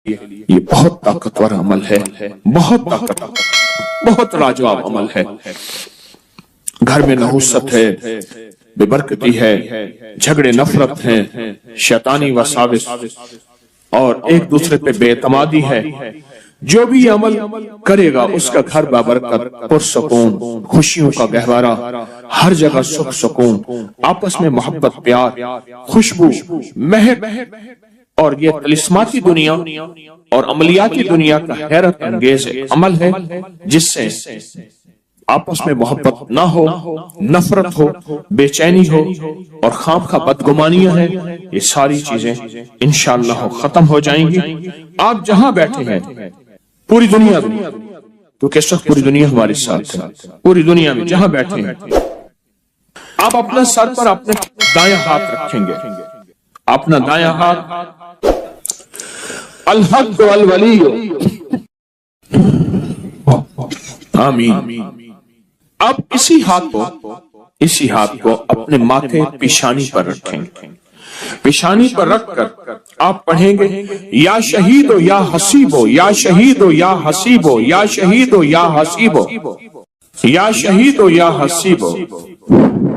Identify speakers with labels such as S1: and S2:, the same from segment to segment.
S1: یہ بہت طاقتور عمل ہے، بہت طاقتور، بہت لاجواب عمل ہے۔ گھر میں نحوست ہے، بے برکتی ہے، جھگڑے نفرت ہیں، شیطانی وساوس اور ایک دوسرے پہ بے اعتمادی ہے۔ جو بھی یہ عمل کرے گا اس کا گھر بابرکت، پرسکون، خوشیوں کا گہوارہ، ہر جگہ سکھ سکون، آپس میں محبت، پیار، خوشبو، مہک، اور یہ طلسماتی دنیا اور عملیاتی دنیا کا حیرت انگیز عمل ہے جس سے آپس میں محبت نہ ہو، نفرت ہو، بے چینی ہو اور خام خواہ بدگمانیاں ہیں، یہ ساری چیزیں انشاءاللہ ختم ہو جائیں گی۔ آپ جہاں بیٹھے ہیں پوری دنیا میں، کیونکہ اس وقت پوری دنیا ہمارے ساتھ ہے، پوری دنیا میں جہاں بیٹھے ہیں آپ اپنا سر پر اپنے دائیں ہاتھ رکھیں گے، اپنا دائیں ہاتھ الحق والولی، آمین۔ اب اسی ہاتھ کو اپنے ماتھے پیشانی پر رکھیں گے، پیشانی پر رکھ کر آپ پڑھیں گے یا شہید یا حسیب، یا شہید یا حسیب، یا شہید یا حسیب، یا شہید یا حسیب،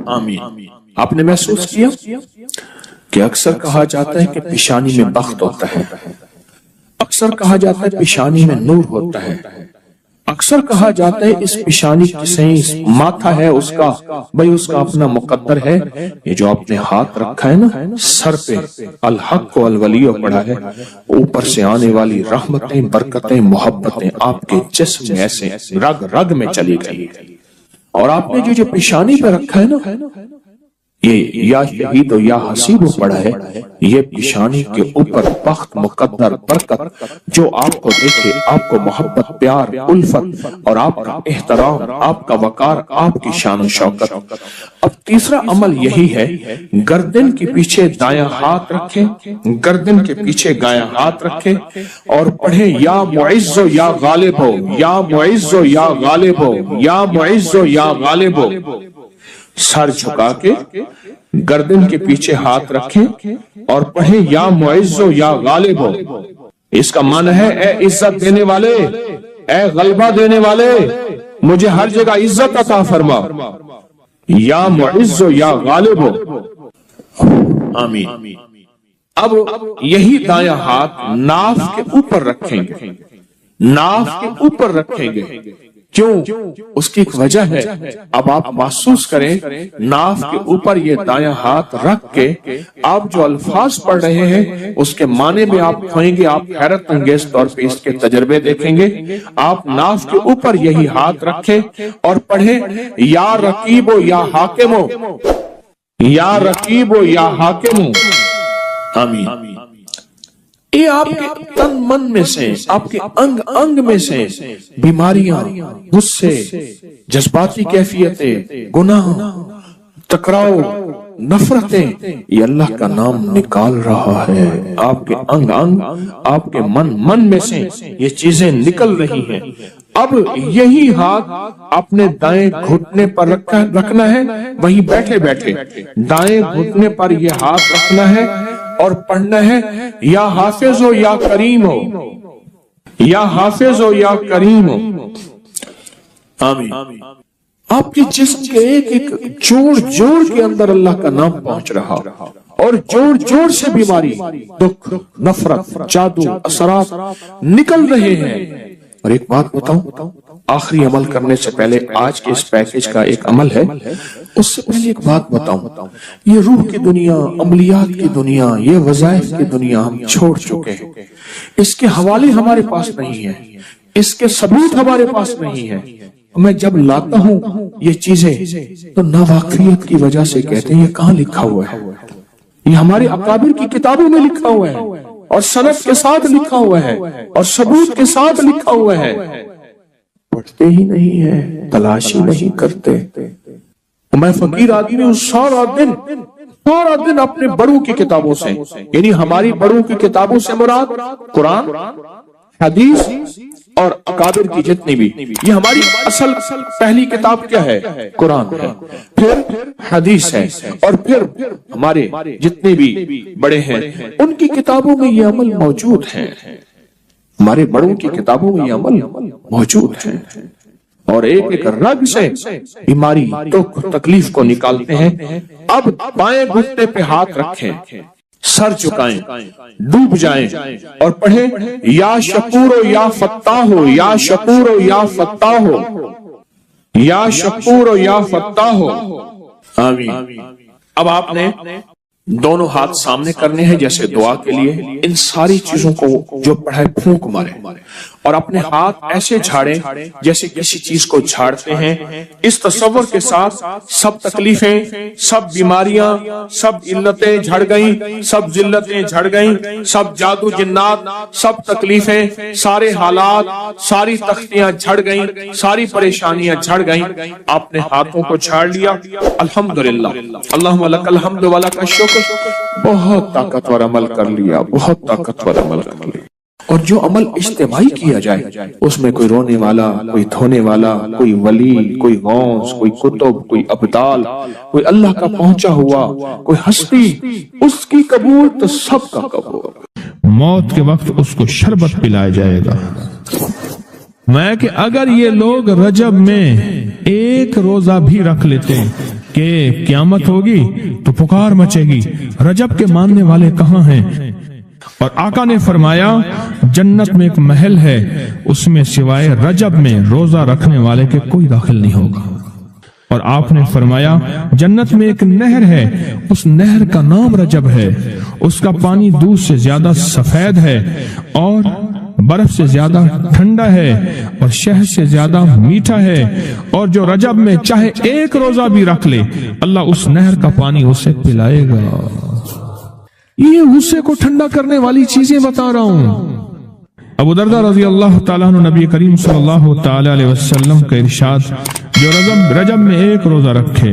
S1: آمین۔ آپ نے محسوس کیا کہ اکثر کہا جاتا ہے کہ پیشانی میں بخت ہوتا ہے، اکثر کہا جاتا ہے پیشانی میں نور ہوتا ہے، اکثر کہا جاتا ہے اس پیشانی سے ماتھا ہے اس کا، بھئی اس کا اپنا مقدر ہے۔ یہ جو آپ نے ہاتھ رکھا ہے نا سر پہ، الحق والولی پڑھا ہے، اوپر سے آنے والی رحمتیں، برکتیں، محبتیں آپ کے جسم میں ایسے رگ رگ میں چلی گئی، اور آپ نے جو پیشانی پہ رکھا ہے نا یہ یا شہید و یا حسیب پڑھا ہے، یہ پیشانی کے اوپر بخت، مقدر، برکت جو آپ کو دیکھے، آپ کو محبت، پیار، الفت اور آپ کا احترام، آپ کا وقار، آپ کی شان و شوکت۔ اب تیسرا عمل یہی ہے، گردن کے پیچھے دایاں ہاتھ رکھیں، گردن کے پیچھے دایاں ہاتھ رکھیں اور پڑھیں یا معز و یا غالب ہو، یا معز و یا غالب ہو، یا معز و یا غالب ہو۔ سر جھکا کے گردن کے پیچھے ہاتھ رکھیں اور پڑھیں یا معز و یا غالب ہو۔ اس کا معنی ہے اے عزت دینے والے، اے غلبہ دینے والے، مجھے ہر جگہ عزت عطا فرما، یا معز و یا غالب ہو، آمین۔ اب یہی دایاں ہاتھ ناف کے اوپر رکھیں گے، ناف کے اوپر رکھیں گے۔ کیوں؟ اس کی ایک وجہ ہے، اب آپ محسوس کریں ناف کے اوپر یہ دایاں ہاتھ رکھ کے آپ جو الفاظ پڑھ رہے ہیں اس کے معنی میں آپ کھوئیں گے، آپ حیرت انگیز طور پہ اس کے تجربے دیکھیں گے۔ آپ ناف کے اوپر یہی ہاتھ رکھیں اور پڑھیں یا رقیب و یا حاکم، یا رقیب و یا حاکم، آمین۔ یہ آپ کے تن من میں سے، آپ کے انگ انگ میں سے بیماریاں، غصے، جذباتی کیفیتیں، گناہ، ٹکراؤ، نفرتیں، یہ اللہ کا نام نکال رہا ہے۔ آپ کے انگ انگ، آپ کے من میں سے یہ چیزیں نکل رہی ہیں۔ اب یہی ہاتھ اپنے دائیں گھٹنے پر رکھنا ہے، وہیں بیٹھے بیٹھے دائیں گھٹنے پر یہ ہاتھ رکھنا ہے اور پڑھنا ہے یا حافظ ہو یا کریم ہو، یا حافظ ہو یا کریم ہو، آمین۔ آپ کے جسم کے ایک ایک جوڑ جوڑ کے اندر اللہ کا نام پہنچ رہا، اور جوڑ جوڑ سے بیماری، دکھ، نفرت، جادو، اثرات نکل رہے ہیں۔ اور ایک بات بتاؤں، آخری عمل کرنے سے پہلے آج کے اس پیکج کا ایک عمل ہے، اس سے پہلے ایک بات بتاؤں، یہ روح کی دنیا، عملیات کی دنیا، یہ وظائف کی دنیا ہم چھوڑ چکے ہیں۔ اس کے حوالے ہمارے پاس نہیں ہیں، اس کے ثبوت ہمارے پاس نہیں ہیں۔ میں جب لاتا ہوں یہ چیزیں تو ناواقفیت کی وجہ سے کہتے ہیں یہ کہاں لکھا ہوا ہے؟ یہ ہمارے اکابر کی کتابوں میں لکھا ہوا ہے، اور سند کے ساتھ لکھا ہوا ہے، اور ثبوت کے ساتھ لکھا ہوا ہے۔ پڑھتے ہی نہیں ہے، تلاشی نہیں کرتے۔ میں فقیر آدمی ہوں، سارا دن اپنے بڑوں کی کتابوں سے، یعنی ہماری بڑوں کی کتابوں سے مراد قرآن، حدیث اور اکابر کی جتنی بھی، یہ ہماری اصل پہلی کتاب کیا ہے؟ قرآن ہے، پھر حدیث ہے، اور پھر ہمارے جتنے بھی بڑے ہیں ان کی کتابوں میں یہ عمل موجود ہے۔ ہمارے بڑوں کی کتابوں میں یہ عمل موجود ہے، اور ایک ایک رگ سے بیماری دکھ تکلیف کو نکالتے ہیں۔ اب بائیں گھٹنے پہ ہاتھ رکھیں، سر جھکائیں، ڈوب جائیں اور پڑھیں یا شکور و یا فتاح ہو، یا شکور و یا فتاح ہو، یا شکور و یا فتاح ہو، آمین۔ اب آپ نے دونوں ہاتھ سامنے کرنے ہیں جیسے دعا کے لیے، ان ساری چیزوں کو جو پڑھے پھونک مارے اور اپنے ہاتھ ایسے جھاڑیں جیسے کسی چیز کو جھاڑتے ہیں، اس تصور کے ساتھ سب تکلیفیں، سب بیماریاں، سب علتیں جھڑ گئیں، سب ذلتیں جھڑ گئیں، سب جادو جنات، سب تکلیفیں، سارے حالات، ساری تختیاں جھڑ گئیں، ساری پریشانیاں جھڑ گئیں۔ آپ نے ہاتھوں کو جھاڑ لیا، الحمدللہ، اللہم لک الحمد و لک الشکر، بہت طاقتور عمل کر لیا، بہت طاقتور عمل کر لیا۔ اور جو عمل اجتماعی کیا جائے اس میں کوئی رونے والا، کوئی دھونے والا، کوئی ولی، کوئی غوث، کوئی کتب، کوئی ابدال، کوئی اللہ کا پہنچا ہوا، کوئی ہستی، اس کی قبول تو سب کا قبول۔
S2: موت کے وقت اس کو شربت پلایا جائے گا۔ میں کہ اگر یہ لوگ رجب میں ایک روزہ بھی رکھ لیتے کہ قیامت ہوگی تو پکار مچے گی، رجب کے ماننے والے کہاں ہیں؟ اور آقا نے فرمایا جنت میں ایک محل ہے، اس میں سوائے رجب میں روزہ رکھنے والے کے کوئی داخل نہیں ہوگا۔ اور آپ نے فرمایا جنت میں ایک نہر ہے، اس نہر کا نام رجب ہے، اس کا پانی دودھ سے زیادہ سفید ہے اور برف سے زیادہ ٹھنڈا ہے اور شہد سے زیادہ میٹھا ہے، اور جو رجب میں چاہے ایک روزہ بھی رکھ لے اللہ اس نہر کا پانی اسے پلائے گا۔ یہ غصے کو ٹھنڈا کرنے والی چیزیں بتا رہا ہوں۔ ابو درداء رضی اللہ تعالیٰ عنہ نبی کریم صلی اللہ تعالیٰ علیہ وسلم کا ارشاد، جو رجب میں ایک روزہ رکھے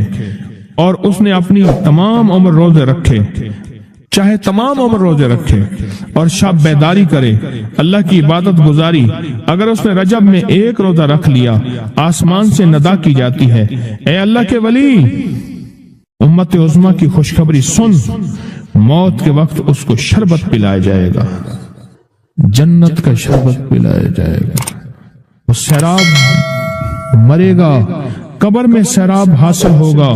S2: اور اس نے اپنی تمام عمر روزے رکھے، چاہے تمام عمر روزے رکھے اور شب بیداری کرے، اللہ کی عبادت گزاری، اگر اس نے رجب میں ایک روزہ رکھ لیا آسمان سے ندا کی جاتی ہے، اے اللہ کے ولی، امت عظمیٰ کی خوشخبری سن، موت کے وقت اس کو شربت پلایا جائے گا، جنت کا شربت پلایا جائے گا، وہ سیراب مرے گا، قبر میں سیراب حاصل ہوگا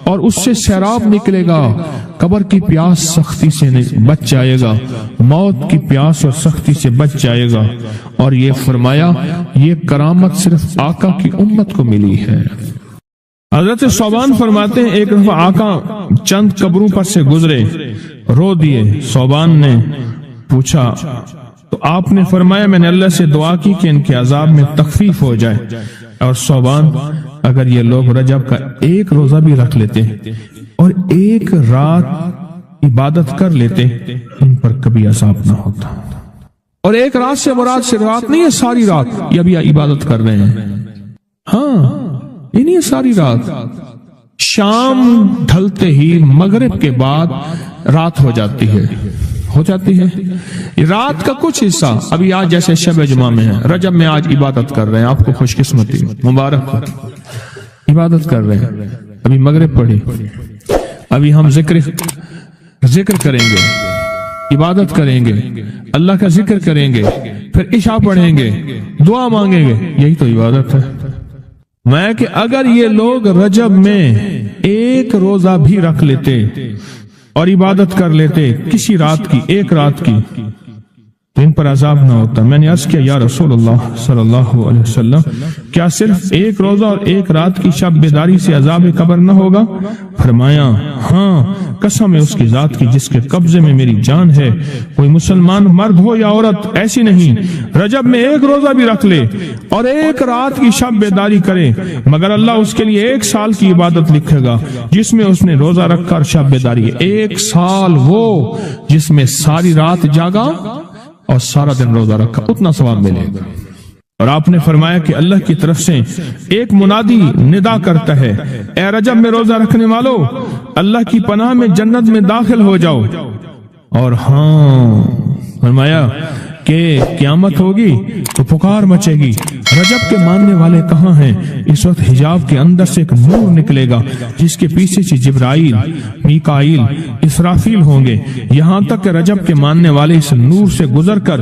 S2: اور اس سے سیراب نکلے گا، قبر کی پیاس سختی سے بچ جائے گا، موت کی پیاس اور سختی سے بچ جائے گا۔ اور یہ فرمایا یہ کرامت صرف آقا کی امت کو ملی ہے۔ حضرت صوبان فرماتے ہیں ایک دفعہ آقا چند قبروں پر سے گزرے، رو دیے۔ صوبان نے پوچھا تو آپ نے فرمایا میں نے اللہ سے دعا کی کہ ان کے عذاب میں تخفیف ہو جائے، اور صوبان اگر یہ لوگ رجب کا ایک روزہ بھی رکھ لیتے اور ایک رات عبادت کر لیتے ان پر کبھی عذاب نہ ہوتا۔ اور ایک رات سے مراد سے رات نہیں ہے، ساری رات یہ ابھی عبادت کر رہے ہیں، ہاں یہ نہیں ہے ساری رات، شام ڈھلتے ہی مغرب کے بعد رات ہو جاتی ہے رات کا کچھ حصہ، ابھی آج جیسے شب جمعہ میں ہے، رجب میں آج عبادت کر رہے ہیں، آپ کو خوش قسمتی مبارک ہو، عبادت کر رہے ہیں، ابھی مغرب پڑھی، ابھی ہم ذکر کریں گے، عبادت کریں گے، اللہ کا ذکر کریں گے، پھر عشاء پڑھیں گے، دعا مانگیں گے، یہی تو عبادت ہے۔ میں کہ اگر یہ لوگ رجب میں ایک روزہ بھی رکھ لیتے اور عبادت کر لیتے کسی رات کی، ایک رات کی، تو ان پر عذاب نہ ہوتا۔ میں نے عرض کیا یا رسول اللہ صلی اللہ علیہ وسلم، کیا صرف ایک روزہ اور ایک رات کی شب بیداری سے عذاب قبر نہ ہوگا؟ فرمایا ہاں، قسم ہے اس کی ذات کی جس کے قبضے میں میری جان ہے، کوئی مسلمان مرد ہو یا عورت ایسی نہیں رجب میں ایک روزہ بھی رکھ لے اور ایک رات کی شب بیداری کرے مگر اللہ اس کے لیے 1 سال کی عبادت لکھے گا جس میں اس نے روزہ رکھا اور شب بیداری، 1 سال وہ جس میں ساری رات جاگا اور سارا دن روزہ رکھا، اتنا ثواب ملے گا۔ اور آپ نے فرمایا کہ اللہ کی طرف سے ایک منادی ندا کرتا ہے، اے رجب میں روزہ رکھنے والو، اللہ کی پناہ میں جنت میں داخل ہو جاؤ۔ اور ہاں فرمایا کہ قیامت ہوگی تو پکار مچے گی، رجب کے ماننے والے کہاں ہیں؟ اس وقت حجاب کے اندر سے ایک نور نکلے گا جس کے پیچھے سے جبرائیل، میکائیل، اسرافیل ہوں گے، یہاں تک کہ رجب کے ماننے والے اس نور سے گزر کر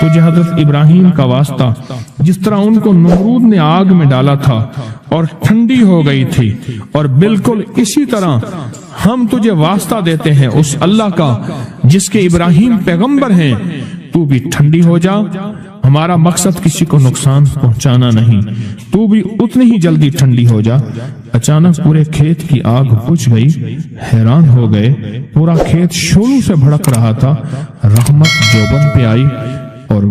S2: تجھے حضرت ابراہیم کا واسطہ جس طرح ان کو نمرود نے آگ میں ڈالا تھا اور ٹھنڈی ہو گئی تھی، اور بالکل اسی طرح ہم تجھے واسطہ دیتے ہیں اس اللہ کا جس کے ابراہیم پیغمبر ہیں، تو بھی ٹھنڈی ہو جا۔ ہمارا مقصد کسی کو نقصان پہنچانا نہیں، تو بھی اتنی ہی جلدی ٹھنڈی ہو جا۔ اچانک پورے کھیت کی آگ بجھ گئی، حیران ہو گئے، پورا کھیت شعلوں سے بھڑک رہا تھا۔ رحمت جوبن پہ آئی اور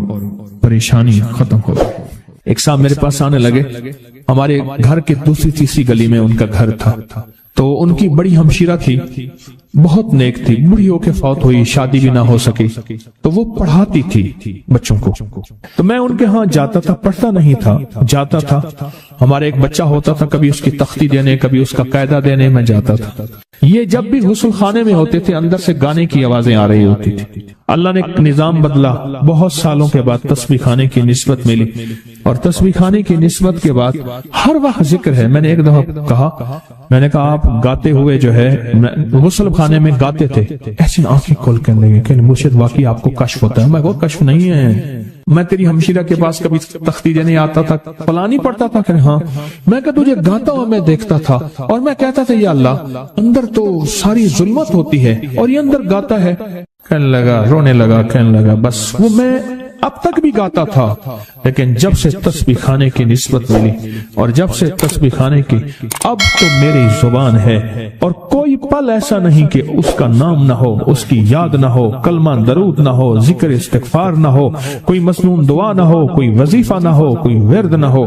S2: پریشانی ختم ہو گئی۔ ایک صاحب میرے پاس آنے لگے، ہمارے گھر کے دوسری تیسری گلی میں ان کا گھر تھا، تو ان کی بڑی ہمشیرہ تھی، بہت نیک تھی، بڑی ہو کے فوت ہوئی، شادی بھی نہ ہو سکی، تو وہ پڑھاتی تھی بچوں کو۔ تو میں ان کے ہاں جاتا تھا، پڑھتا نہیں تھا، جاتا تھا۔ ہمارے ایک بچہ ہوتا تھا، کبھی اس کی تختی دینے، کبھی اس کا قاعدہ دینے میں جاتا تھا۔ یہ جب بھی غسل خانے میں ہوتے تھے، اندر سے گانے کی آوازیں آ رہی ہوتی تھی۔ اللہ نے ایک نظام بدلا، بہت سالوں کے بعد تسبیح خانے کی نسبت ملی، اور تسبیح خانے کی نسبت کے بعد ہر وقت ذکر ہے۔ میں نے ایک دفعہ کہا، میں نے کہا آپ گاتے ہوئے جو ہے غسل خانے میں گاتے تھے، ایسی آنکھیں کھول کے لگے کہ مرشد واقعی آپ کو کشف ہوتا ہے۔ میں وہ کشف نہیں ہے، میں تیری ہمشیرہ کے پاس کبھی تختی دینے آتا تھا، پلانی پڑتا تھا کہ ہاں، میں کہ تجھے گاتا ہوں میں دیکھتا تھا، اور میں کہتا تھا یا اللہ اندر تو ساری ظلمت ہوتی ہے اور یہ اندر گاتا ہے۔ کہنے لگا، رونے لگا، کہنے لگا بس وہ میں اب تک بھی گاتا تھا، لیکن جب سے تسبیح خانے کی نسبت ملی اور جب سے تسبیح خانے کی، اب تو میری زبان ہے، اور کوئی پل ایسا نہیں کہ اس کا نام نہ ہو، اس کی یاد نہ ہو، کلمہ درود نہ ہو، ذکر استغفار نہ ہو، کوئی مسنون دعا نہ ہو، کوئی وظیفہ نہ ہو، کوئی ورد نہ ہو۔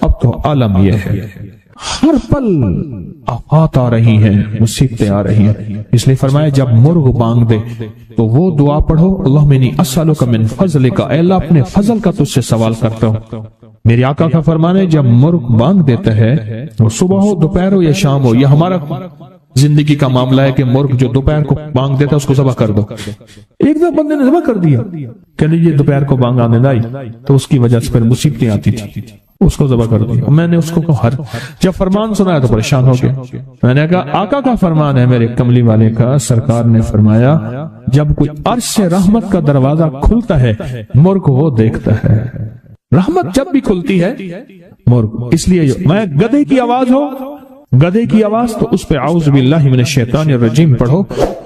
S2: اب تو عالم یہ ہے، ہر پل آفات آ رہی ہیں، مصیبتیں آ رہی ہیں۔ اس لیے فرمایا جب مرغ بانگ دے تو وہ دعا پڑھو، اللہم انی اسألک من فضلک، اے اللہ اپنے فضل کا تجھ سے سوال کرتا ہوں۔ میرے آقا کا فرمان ہے جب مرغ بانگ دیتا ہے، وہ صبح ہو، دوپہر ہو یا شام ہو، یہ ہمارا زندگی کا معاملہ ہے کہ مرغ جو دوپہر کو بانگ دیتا ہے اس کو ذبح کر دو۔ ایک دفعہ بندے نے ذبح کر دیا کہ یہ دوپہر کو بانگ آنے لائی، تو اس کی وجہ سے پھر مصیبتیں آتی تھی، اس کو ذبح کر دیا۔ میں نے اس کو جب فرمان سنایا تو پریشان ہو گیا۔ میں نے کہا آقا کا فرمان ہے میرے کملی والے کا، سرکار نے فرمایا جب کوئی عرش سے رحمت کا دروازہ کھلتا ہے، مرغ وہ دیکھتا ہے۔ رحمت جب بھی کھلتی ہے مرغ، اس لیے میں گدھے کی آواز ہو، گدھے کی آواز تو اس پہ اعوذ باللہ من الشیطان الرجیم پڑھو۔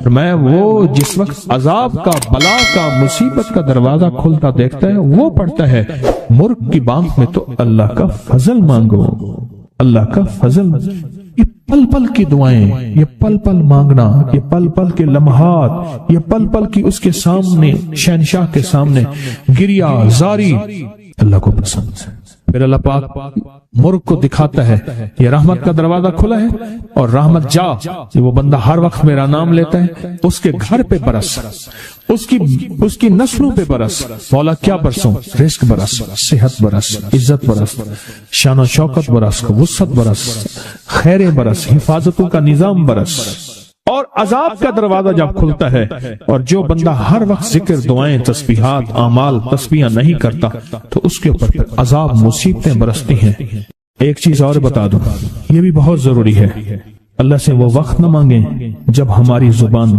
S2: میں وہ جس وقت عذاب کا، بلا کا، مصیبت کا دروازہ کھلتا دیکھتا ہے وہ پڑھتا ہے۔ مرغ کی بانگ میں تو اللہ کا فضل مانگو، اللہ کا فضل۔ یہ پل پل کی دعائیں، یہ پل پل مانگنا، یہ پل پل کے لمحات، یہ پل پل کی اس کے سامنے، شہنشاہ کے سامنے گریا زاری اللہ کو پسند ہے۔ پھر اللہ پاک مرغ کو دکھاتا ہے یہ رحمت کا دروازہ کھلا ہے، اور رحمت جا، وہ بندہ ہر وقت میرا نام لیتا ہے، اس کے گھر پہ برس، اس کی نسلوں پہ برس۔ مولا کیا برسوں؟ رزق برس، صحت برس، عزت برس، شان و شوکت برس، وسعت برس، خیر برس، حفاظتوں کا نظام برس۔ اور عذاب کا دروازہ جب کھلتا ہے، اور جو بندہ ہر وقت ذکر، دعائیں، تسبیحات، اعمال، تسبیحاں نہیں کرتا تو اس کے اوپر پھر عذاب، مصیبتیں برستی ہیں۔ ایک چیز اور بتا دوں، یہ بھی بہت ضروری ہے، اللہ سے وہ وقت نہ مانگیں جب ہماری زبان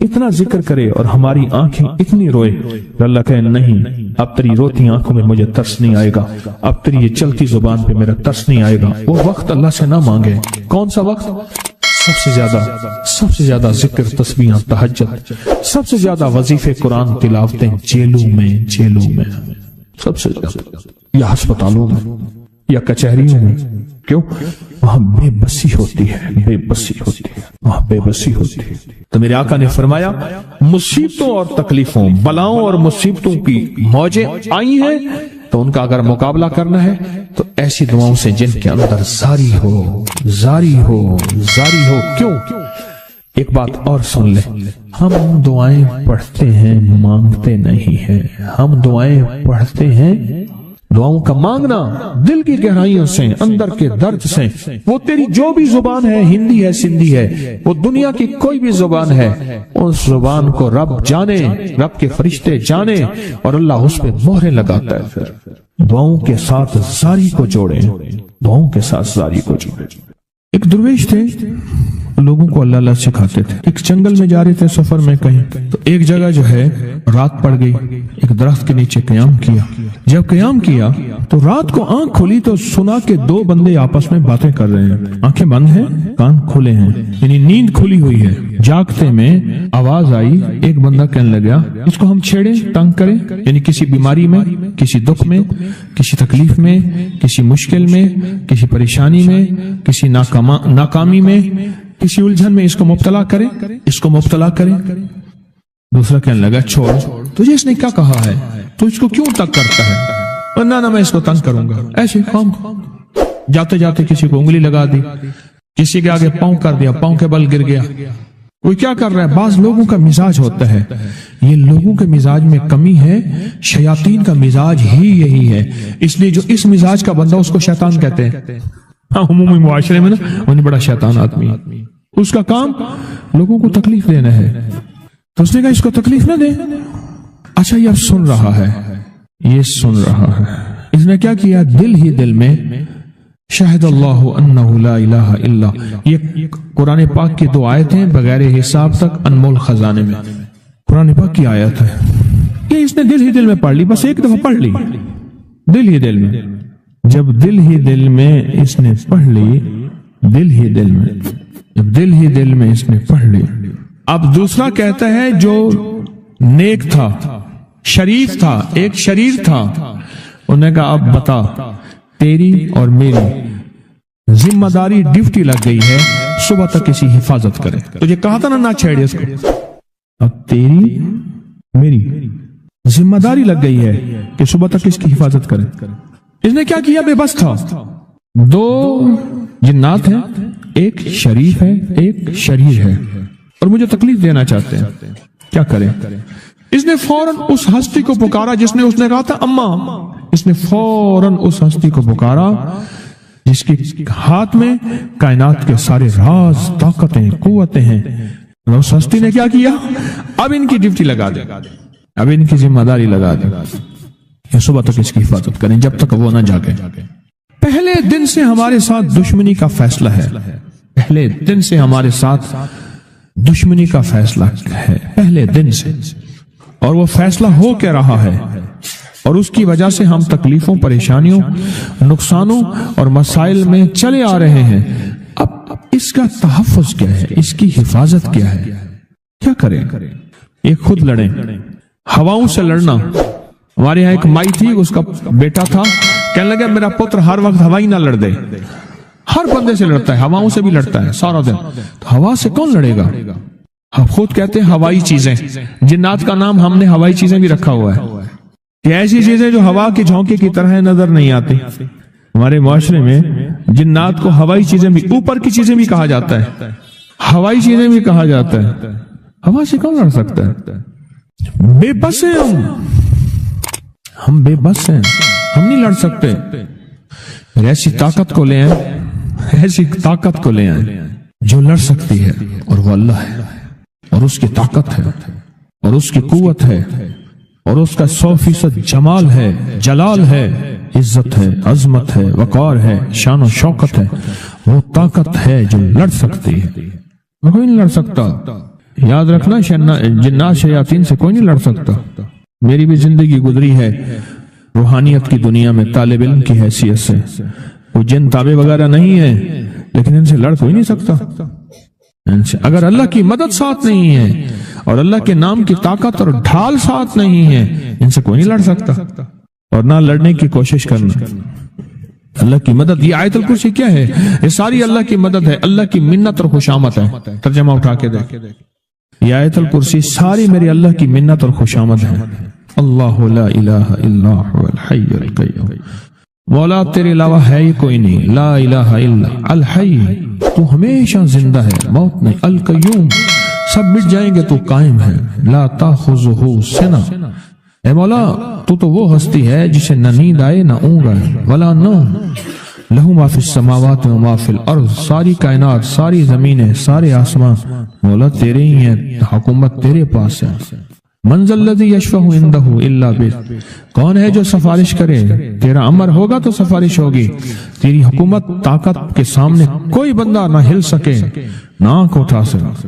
S2: اتنا ذکر کرے اور ہماری آنکھیں اتنی روئے، اللہ کہے نہیں اب تیری روتی آنکھوں میں مجھے ترس نہیں آئے گا، اب تیری یہ چلتی زبان پہ میرا ترس نہیں آئے گا۔ وہ وقت اللہ سے نہ مانگے۔ کون سا وقت؟ سب سے زیادہ ذکر، تسبیحاں، تہجد، سب سے زیادہ وظیفے، قرآن تلاوتیں، جیلوں میں سب سے زیادہ، یا ہسپتالوں میں یا کچہریوں میں۔ کیوں؟ وہاں بے بسی ہوتی ہے، وہاں بے بسی ہوتی ہے۔ تو میرے آقا نے فرمایا مصیبتوں اور تکلیفوں، بلاؤں اور مصیبتوں کی موجیں آئی ہیں تو ان کا اگر مقابلہ کرنا ہے تو ایسی دعاؤں سے جن کے اندر زاری ہو۔ کیوں؟ ایک بات اور سن لیں، ہم دعائیں پڑھتے ہیں، مانگتے نہیں ہیں۔ ہم دعائیں پڑھتے ہیں، دعاؤں کا مانگنا دل کی گہرائیوں سے، اندر کے درد سے۔ وہ تیری جو بھی زبان ہے، ہندی ہے، سندھی ہے، وہ دنیا کی کوئی بھی زبان ہے، اس زبان کو رب جانے، رب کے فرشتے جانے، اور اللہ اس پہ مہریں لگاتا ہے۔ پھر دعاؤں کے ساتھ زاری کو جوڑیں، دعاؤں کے ساتھ زاری کو جوڑیں۔ ایک درویش تھے، لوگوں کو اللہ اللہ سکھاتے تھے۔ ایک جنگل میں جا رہے تھے سفر میں کہیں، تو ایک جگہ جو ہے رات پڑ گئی، ایک درخت کے نیچے قیام کیا. جب قیام کیا تو رات کو آنکھ کھلی تو سنا کہ دو بندے آپس میں باتیں کر رہے ہیں. آنکھیں بند ہیں, کان کھلے ہیں, یعنی نیند کھلی ہوئی ہے. جاگتے میں آواز آئی, ایک بندہ کہنے لگا اس کو ہم چھیڑیں, تنگ کریں, یعنی کسی بیماری میں, کسی دکھ میں, کسی تکلیف میں, کسی مشکل میں, کسی پریشانی میں, کسی ناکامی میں, کسی الجھن میں اس کو مبتلا کریں, اس کو مبتلا کریں. دوسرا کہنے لگا چھوڑ, تجھے اس نے کیا کہا ہے, تو اس کو کیوں تنگ کرتا ہے؟ نہ میں اس کو تنگ کروں گا. ایسے خام جاتے جاتے کسی کو انگلی لگا دی, کسی کے آگے پاؤں کر دیا, پاؤں کے بل گر گیا. کوئی کیا کر رہا ہے؟ بعض لوگوں کا مزاج ہوتا ہے, یہ لوگوں کے مزاج میں کمی ہے, شیاطین کا مزاج ہی یہی ہے. اس لیے جو اس مزاج کا بندہ اس کو شیطان کہتے ہیں. عمومی معاشرے میں نا انہیں بڑا شیطان آدمی, اس کا کام لوگوں کو تکلیف دینا ہے. تو اس نے کہا اس کو تکلیف نہ دے. اچھا یہ اب سن رہا ہے, یہ سن رہا ہے. اس نے کیا کیا, دل ہی دل میں شاہد اللہ انہ لا الہ الا, یہ قرآن پاک کی 2 آیتیں بغیر حساب تک انمول خزانے میں, قرآن پاک کی آیت ہے. یہ اس نے دل ہی دل میں پڑھ لی, بس ایک دفعہ پڑھ لی دل ہی دل میں. جب دل ہی دل میں اس نے پڑھ لی, دل ہی دل میں, جب دل ہی دل میں اس نے پڑھ لی. اب دوسرا کہتا ہے جو نیک تھا, شریف تھا, ایک شریر تھا, انہوں نے کہا اب بتا, تیری اور میری ذمہ داری ڈیوٹی لگ گئی ہے, صبح تک کسی حفاظت کرے. تجھے کہا تھا نہ چھیڑے اس کو, اب تیری میری ذمہ داری لگ گئی ہے کہ صبح تک اس کی حفاظت کرے. اس نے کیا کیا, بے بس تھا. 2 جنات ہیں, ایک شریف ہے, ایک شریر ہے, اور مجھے تکلیف دینا چاہتے ہیں, کیا کریں؟ اس نے فوراً اس ہستی کو پکارا جس نے کہا تھا اماں. اس نے فوراً اس ہستی کو پکارا جس کے ہاتھ میں کائنات کے سارے راز, طاقتیں, قوتیں ہیں. اور اس ہستی نے کیا کیا, اب ان کی ڈیوٹی لگا دے, اب ان کی ذمہ داری لگا دے, یہ صبح تک اس کی حفاظت کریں جب تک وہ نہ جاگے. پہلے دن سے ہمارے ساتھ دشمنی کا فیصلہ ہے, پہلے دن سے ہمارے ساتھ دشمنی کا فیصلہ ہے, پہلے دن سے, اور وہ فیصلہ ہو کے رہا ہے, اور اس کی وجہ سے ہم تکلیفوں, پریشانیوں, نقصانوں اور مسائل میں چلے آ رہے ہیں. اب اس کا تحفظ کیا ہے, اس کی حفاظت کیا ہے, کیا کریں؟ یہ خود لڑیں. ہواؤں سے لڑنا, ہمارے یہاں ایک مائی تھی, اس کا بیٹا تھا, کہنے لگا میرا پتر ہر وقت ہوائی نہ لڑ دے, ہر بندے سے لڑتا ہے, ہواؤں سے بھی لڑتا ہے سارا دن. تو ہوا سے کون لڑے گا؟ ہم خود کہتے ہیں ہوائی چیزیں, جنات کا نام ہم نے ہوائی چیزیں بھی رکھا ہوا ہے, کہ ایسی چیزیں جو ہوا کے جھونکے کی طرح نظر نہیں آتی. ہمارے معاشرے میں جنات کو ہوائی چیزیں بھی, اوپر کی چیزیں بھی کہا جاتا ہے, ہوائی چیزیں بھی کہا جاتا ہے. ہوا سے کون لڑ سکتا ہے؟ بے بس ہیں ہم بے بس ہیں, ہم نہیں لڑ سکتے. ایسی طاقت کو لے آئیں, ایسی طاقت کو لے آئیں جو لڑ سکتی ہے, اور وہ اللہ ہے, اور اس کی طاقت ہے, اور اس کی قوت ہے, اور اس کا 100% جمال ہے, جلال ہے, عزت ہے, عظمت ہے, وقار ہے, شان و شوکت ہے. وہ طاقت ہے جو لڑ سکتی ہے, کوئی نہیں لڑ سکتا. یاد رکھنا, جنات شیاطین سے کوئی نہیں لڑ سکتا. میری بھی زندگی گزری ہے روحانیت کی دنیا میں طالب علم کی حیثیت سے. وہ جن تابع وغیرہ نہیں ہے, لیکن ان سے لڑ کوئی نہیں سکتا. اگر اللہ کی مدد ساتھ نہیں ہے, اور اللہ کے نام کی طاقت اور ڈھال ساتھ نہیں ہے, ان سے کوئی نہیں لڑ سکتا. اور نہ لڑنے کی کوشش کرنا. اللہ کی مدد, یہ آیت الکرسی کیا ہے؟ یہ ساری اللہ کی مدد ہے, اللہ کی منت اور خوشامد ہے. ترجمہ اٹھا کے دیکھ, یہ آیت الکرسی ساری میری اللہ کی منت اور خوشامد ہے. اللہ لا الہ الا هو الحی القیوم, مولا تیرے علاوہ ہے ہی کوئی نہیں. لا الہ الا الحی, تو ہمیشہ زندہ ہے, موت نہیں. القیوم, سب مٹ جائیں گے تو قائم ہے. لا تاخذہ سنہ, اے مولا تو وہ ہستی ہے جسے نہ نیند آئے نہ اونگ آئے. ولا نوم, لہو ما فی السماوات و ما فی الارض, ساری کائنات, ساری زمینیں, سارے آسمان مولا تیرے ہی ہیں, حکومت تیرے پاس ہے. من ذا الذی یشفع عندہ الا بإذنہ, کون ہے جو سفارش کرے, تیرا امر ہوگا تو سفارش ہوگی. تیری حکومت, طاقت کے سامنے کوئی بندہ نہ ہل سکے, نہ آنکھ اٹھا سکے.